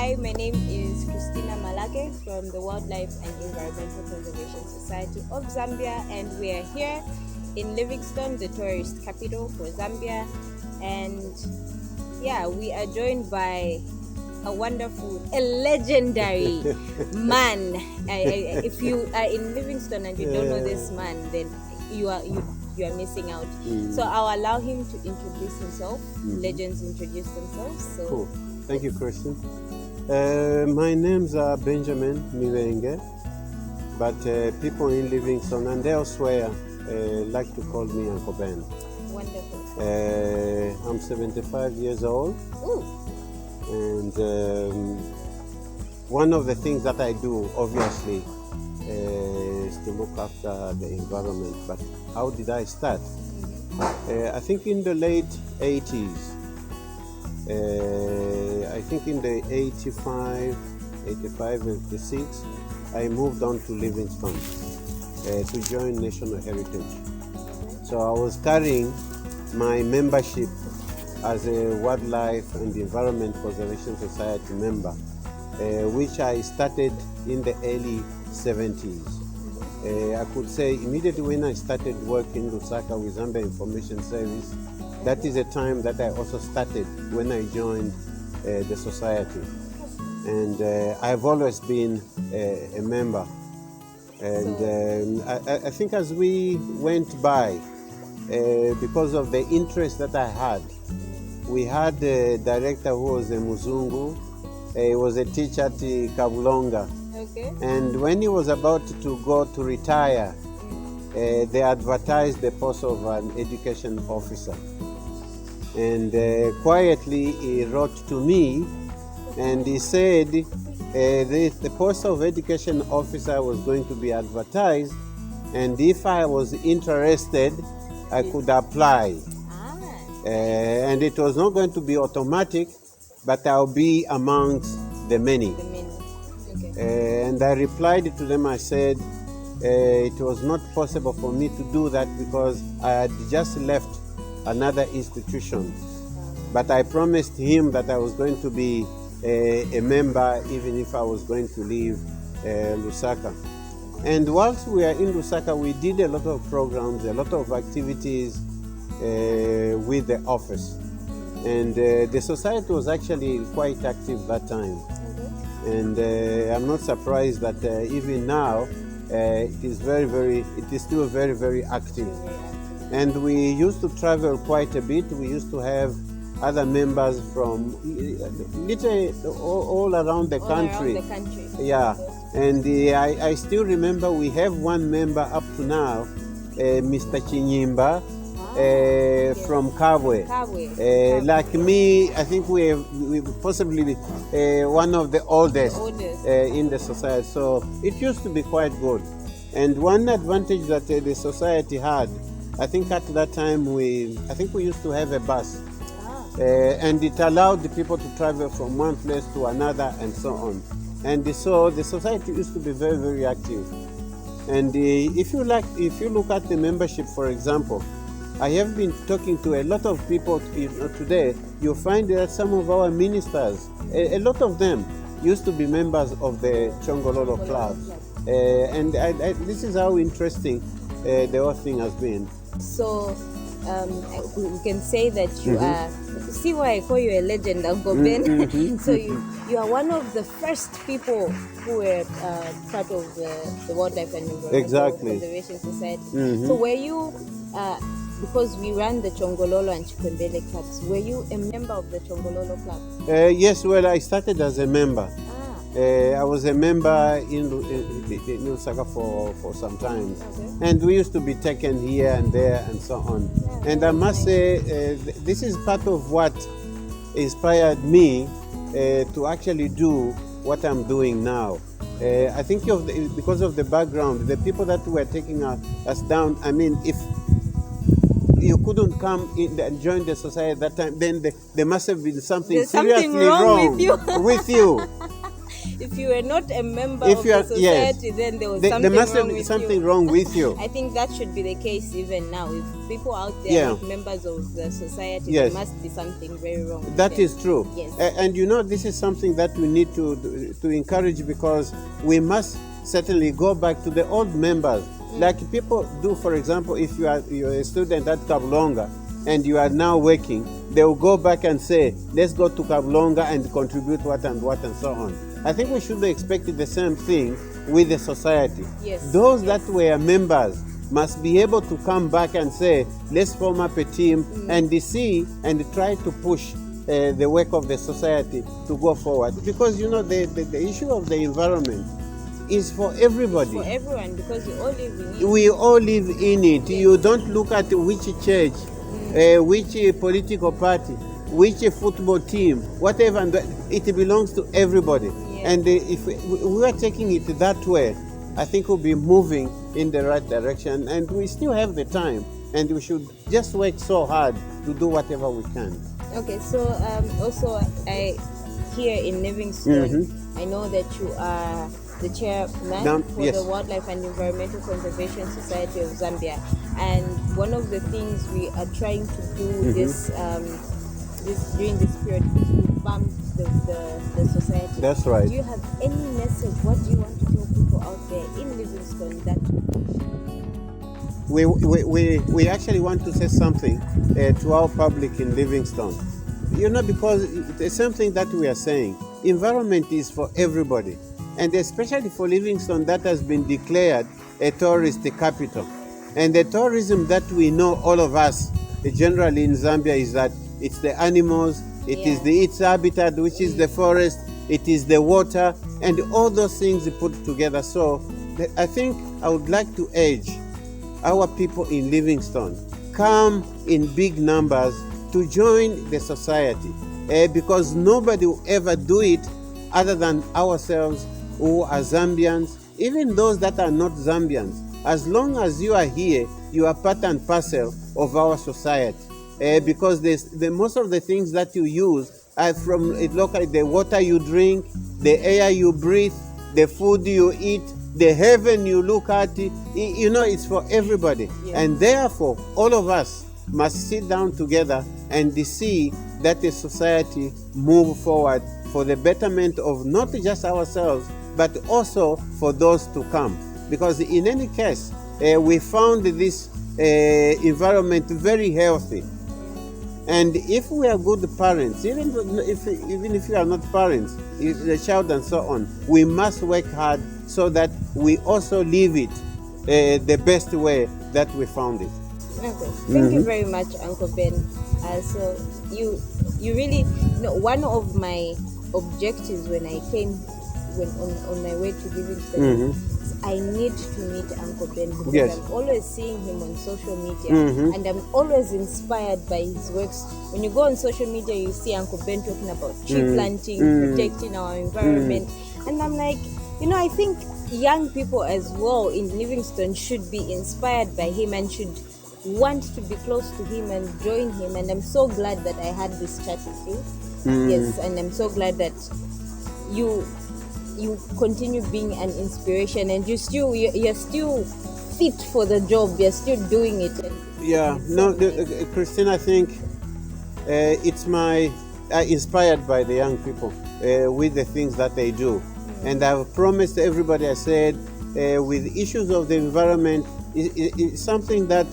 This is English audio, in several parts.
Hi, my name is Christina Malake from the Wildlife and Environmental Conservation Society of Zambia, and we are here in Livingstone, the tourist capital for Zambia. And yeah, we are joined by a wonderful, a legendary man. If you are in Livingstone and you don't know this man, then you are missing out. So I'll allow him to introduce himself. Legends introduce themselves. So cool. Thank you, Kristen. My name's Benjamin Mibenge, but people in Livingstone and elsewhere like to call me Uncle Ben. Wonderful. I'm 75 years old. Ooh. And one of the things that I do, obviously, is to look after the environment. But how did I start? I think in the late 80s, I think in the 85, 86, I moved on to Livingstone to join National Heritage. So I was carrying my membership as a Wildlife and Environment Conservation Society member, which I started in the early 70s. I could say immediately when I started working in Lusaka with Zambia Information Service, that is a time that I also started when I joined the society. And I've always been a member. And I think as we went by, because of the interest that I had, we had a director who was a Muzungu. He was a teacher at Kabulonga. Okay. And when he was about to go to retire, they advertised the post of an education officer. And quietly he wrote to me and he said the post of education officer was going to be advertised, and if I was interested, I could apply. And it was not going to be automatic, but I'll be amongst the many. Okay. And I replied to them, I said, it was not possible for me to do that because I had just left another institution. But I promised him that I was going to be a member even if I was going to leave Lusaka. And whilst we were in Lusaka, we did a lot of programs, a lot of activities with the office. And the society was actually quite active that time. And I'm not surprised that even now it is still very, very active. And we used to travel quite a bit. We used to have other members from literally all around the country. Yeah. And I still remember we have one member up to now, Mr. Chinyimba, from Kabwe. Like me, I think we possibly one of the oldest in the society. So it used to be quite good. And one advantage that the society had, I think at that time we used to have a bus. And it allowed the people to travel from one place to another and so on. And so the society used to be very, very active. And if you look at the membership, for example, I have been talking to a lot of people today. You'll find that some of our ministers, a lot of them used to be members of the Chongololo Club. And this is how interesting the whole thing has been. So we can say that you are, see why I call you a legend, Uncle Ben. So you are one of the first people who were part of the Wildlife and Environmental Conservation Society. So were you, because we ran the Chongololo and Chipembele clubs, were you a member of the Chongololo Club? Yes, well, I started as a member. I was a member in Lusaka for some time. And we used to be taken here and there and so on. And I must say, this is part of what inspired me to actually do what I'm doing now. I think because of the background, the people that were taking us down, I mean, if you couldn't come in and join the society at that time, then there must have been something seriously wrong with you. if you were not a member If of you the are- yes. society, then there was There something must wrong have with something you. wrong with you. I think that should be the case even now. If people out there Yeah. are not members of the society, Yes. there must be something very wrong with That them. is true. Yes. And this is something that we need to encourage, because we must certainly go back to the old members. Like people do, for example, if you're a student at Kablonga and you are now working, they will go back and say, let's go to Kablonga and contribute what and so on. I think we should expect the same thing with the society. Yes. Those that were members must be able to come back and say, let's form up a team and see and try to push the work of the society to go forward. Because the issue of the environment is for everybody. For everyone, because we all live in it. We all live in it. You don't look at which church, which political party, which football team, whatever. And it belongs to everybody. Yeah. And if we are taking it that way, I think we'll be moving in the right direction. And we still have the time. And we should just work so hard to do whatever we can. Okay, so also here in Livingstone, I know that you are the chairman for yes. the Wildlife and Environmental Conservation Society of Zambia, and one of the things we are trying to do this during this period is to bump the society. That's right. Do you have any message? What do you want to tell people out there in Livingstone that we actually want to say something to our public in Livingstone? Because the same thing that we are saying, environment is for everybody. And especially for Livingstone, that has been declared a tourist capital. And the tourism that we know, all of us, generally in Zambia, is that it's the animals, it is its habitat, which is the forest, it is the water, and all those things put together. So I think I would like to urge our people in Livingstone, come in big numbers to join the society, because nobody will ever do it other than ourselves who are Zambians, even those that are not Zambians. As long as you are here, you are part and parcel of our society. Because most of the things that you use are from locally, the water you drink, the air you breathe, the food you eat, the heaven you look at. It's for everybody. Yes. And therefore, all of us must sit down together and see that the society move forward for the betterment of not just ourselves, but also for those to come. Because in any case, we found this environment very healthy. And if we are good parents, even if you are not parents, the child and so on, we must work hard so that we also live it the best way that we found it. Okay. Thank you very much, Uncle Ben. So you really, one of my objectives when I came on my way to Livingstone, I need to meet Uncle Ben, because Yes. I'm always seeing him on social media, and I'm always inspired by his works. When you go on social media, you see Uncle Ben talking about tree planting, protecting our environment, and I'm like, I think young people as well in Livingstone should be inspired by him and should want to be close to him and join him. And I'm so glad that I had this chat with you. Yes, and I'm so glad that you continue being an inspiration, and you're still fit for the job. You're still doing it. Christine, I think it's inspired by the young people with the things that they do. And I've promised everybody, I said, with issues of the environment, it's something that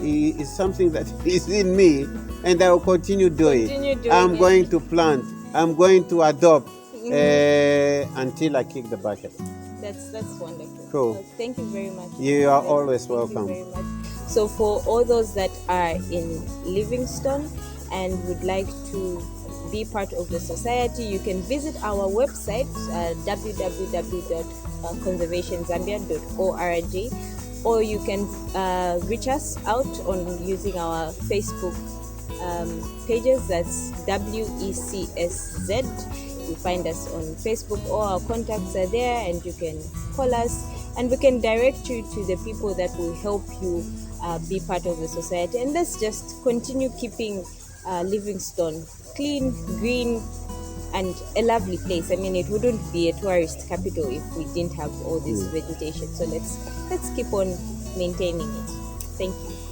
is in me, and I will continue doing it. I'm going to plant, I'm going to adopt until I kick the bucket. That's wonderful. Cool. Thank you very much. You are always welcome. Thank you very much. So for all those that are in Livingstone and would like to be part of the society, you can visit our website, www.conservationzambia.org, or you can reach us out on using our Facebook pages. That's WECSZ. You find us on Facebook, all our contacts are there, and you can call us and we can direct you to the people that will help you be part of the society. And let's just continue keeping Livingstone clean, green, and a lovely place. I mean, it wouldn't be a tourist capital if we didn't have all this vegetation. So let's keep on maintaining it. Thank you.